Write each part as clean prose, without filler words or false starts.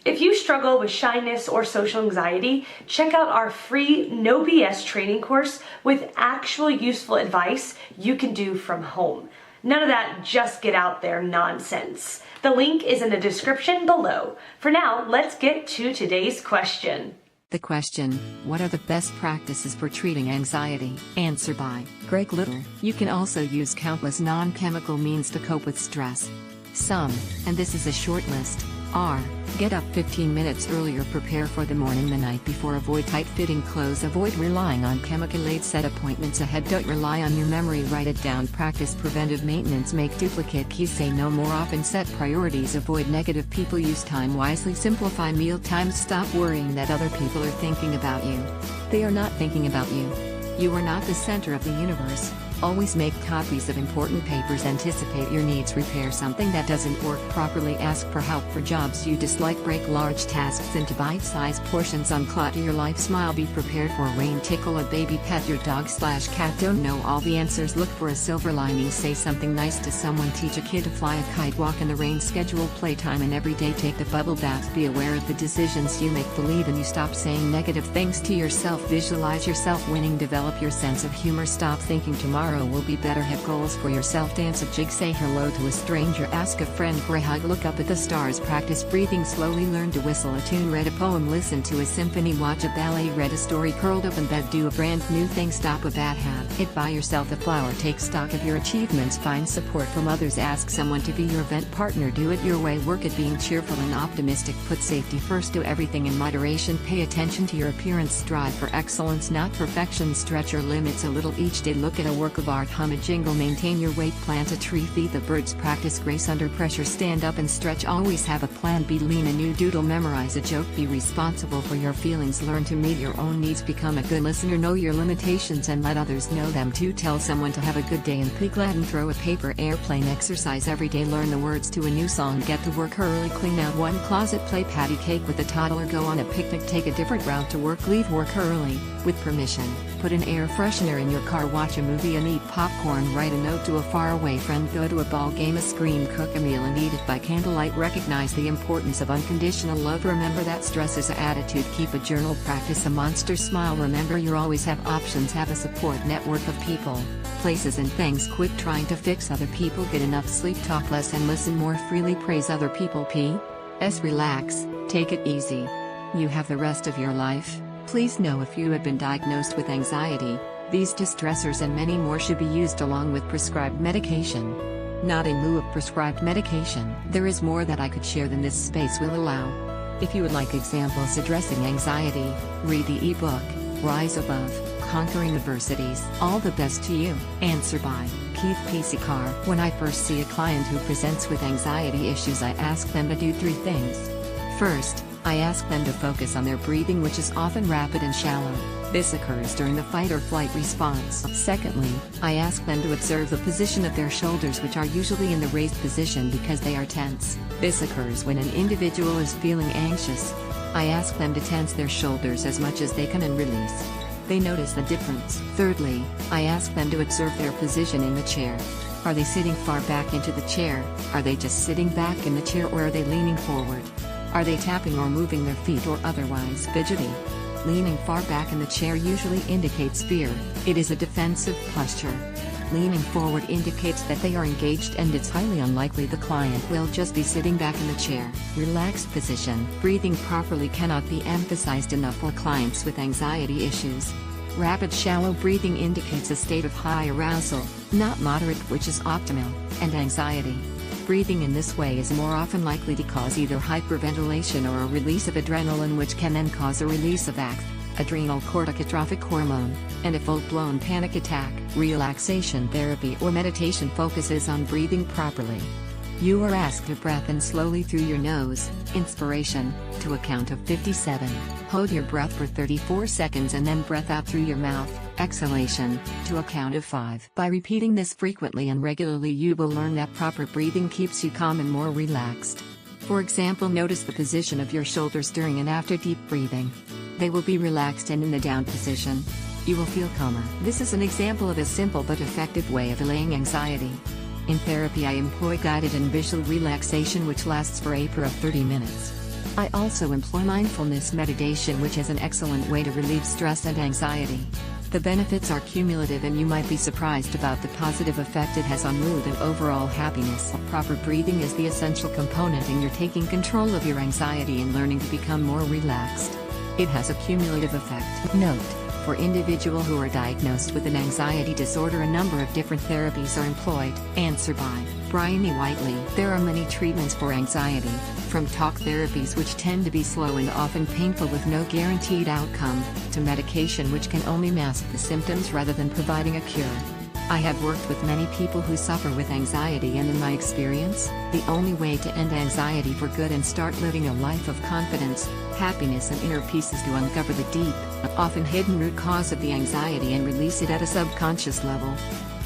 If you struggle with shyness or social anxiety, check out our free No BS training course with actual useful advice you can do from home. None of that just get out there nonsense. The link is in the description below. For now, let's get to today's question. The question, what are the best practices for treating anxiety? Answer by Greg Little. You can also use countless non-chemical means to cope with stress. Some, and this is a short list, are: get up 15 minutes earlier, prepare for the morning the night before, avoid tight-fitting clothes, avoid relying on chemical aid, set appointments ahead, don't rely on your memory, write it down, practice preventive maintenance, make duplicate keys, say no more often, set priorities, avoid negative people, use time wisely, simplify meal times, stop worrying that other people are thinking about you. They are not thinking about you. You are not the center of the universe. Always make copies of important papers, anticipate your needs, repair something that doesn't work properly, ask for help for jobs you dislike, break large tasks into bite-sized portions, unclutter your life, smile, be prepared for rain, tickle a baby, pet your dog/cat, don't know all the answers, look for a silver lining, say something nice to someone, teach a kid to fly a kite, walk in the rain, schedule playtime and every day, take the bubble bath, be aware of the decisions you make, believe in you, stop saying negative things to yourself, visualize yourself winning, develop your sense of humor, stop thinking tomorrow will be better, have goals for yourself, dance a jig, say hello to a stranger, ask a friend for a hug, look up at the stars, practice breathing slowly, learn to whistle a tune, read a poem, listen to a symphony, watch a ballet, read a story, curled up in bed, do a brand new thing, stop a bad habit, buy yourself a flower, take stock of your achievements, find support from others, ask someone to be your event partner, do it your way, work at being cheerful and optimistic, put safety first, do everything in moderation, pay attention to your appearance, strive for excellence not perfection, stretch your limits a little each day, look at a work of art, hum a jingle, maintain your weight, plant a tree, feed the birds, practice grace under pressure, stand up and stretch, always have a plan B, lean a new doodle, memorize a joke, be responsible for your feelings, learn to meet your own needs, become a good listener, know your limitations and let others know them too, tell someone to have a good day and be glad, and throw a paper airplane, exercise every day, learn the words to a new song, get to work early, clean out one closet, play patty cake with a toddler, go on a picnic, take a different route to work, leave work early, with permission, put an air freshener in your car, watch a movie and eat popcorn, write a note to a faraway friend, go to a ball game, a scream, cook a meal and eat it by candlelight, recognize the importance of unconditional love, remember that stress is an attitude, keep a journal, practice a monster smile, remember you always have options, have a support network of people, places and things, quit trying to fix other people, get enough sleep, talk less and listen more freely, praise other people, relax, take it easy. You have the rest of your life. Please know if you have been diagnosed with anxiety, these distressors and many more should be used along with prescribed medication. Not in lieu of prescribed medication. There is more that I could share than this space will allow. If you would like examples addressing anxiety, read the ebook, Rise Above, Conquering Adversities. All the best to you. Answer by Keith P. Sikar. When I first see a client who presents with anxiety issues, I ask them to do 3 things. First, I ask them to focus on their breathing, which is often rapid and shallow. This occurs during the fight or flight response. Secondly, I ask them to observe the position of their shoulders, which are usually in the raised position because they are tense. This occurs when an individual is feeling anxious. I ask them to tense their shoulders as much as they can and release. They notice the difference. Thirdly, I ask them to observe their position in the chair. Are they sitting far back into the chair? Are they just sitting back in the chair, or are they leaning forward? Are they tapping or moving their feet or otherwise fidgety? Leaning far back in the chair usually indicates fear. It is a defensive posture. Leaning forward indicates that they are engaged, and it's highly unlikely the client will just be sitting back in the chair. Relaxed position. Breathing properly cannot be emphasized enough for clients with anxiety issues. Rapid shallow breathing indicates a state of high arousal, not moderate, which is optimal, and anxiety. Breathing in this way is more often likely to cause either hyperventilation or a release of adrenaline, which can then cause a release of adrenal corticotrophic hormone, and a full-blown panic attack. Relaxation therapy or meditation focuses on breathing properly. You are asked to breathe in slowly through your nose, inspiration, to a count of 57. Hold your breath for 34 seconds and then breath out through your mouth, exhalation, to a count of 5. By repeating this frequently and regularly, you will learn that proper breathing keeps you calm and more relaxed. For example, notice the position of your shoulders during and after deep breathing. They will be relaxed and in the down position. You will feel calmer. This is an example of a simple but effective way of allaying anxiety. In therapy, I employ guided and visual relaxation, which lasts for a period of 30 minutes. I also employ mindfulness meditation, which is an excellent way to relieve stress and anxiety. The benefits are cumulative, and you might be surprised about the positive effect it has on mood and overall happiness. Proper breathing is the essential component in your taking control of your anxiety and learning to become more relaxed. It has a cumulative effect. Note: for individuals who are diagnosed with an anxiety disorder, a number of different therapies are employed. Answer by Brian E. Whiteley. There are many treatments for anxiety, from talk therapies, which tend to be slow and often painful with no guaranteed outcome, to medication, which can only mask the symptoms rather than providing a cure. I have worked with many people who suffer with anxiety, and in my experience, the only way to end anxiety for good and start living a life of confidence, happiness and inner peace is to uncover the deep, often hidden root cause of the anxiety and release it at a subconscious level.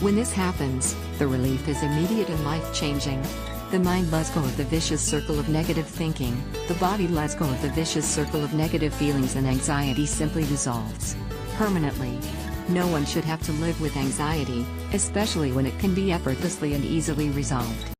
When this happens, the relief is immediate and life-changing. The mind lets go of the vicious circle of negative thinking, the body lets go of the vicious circle of negative feelings, and anxiety simply dissolves permanently. No one should have to live with anxiety, especially when it can be effortlessly and easily resolved.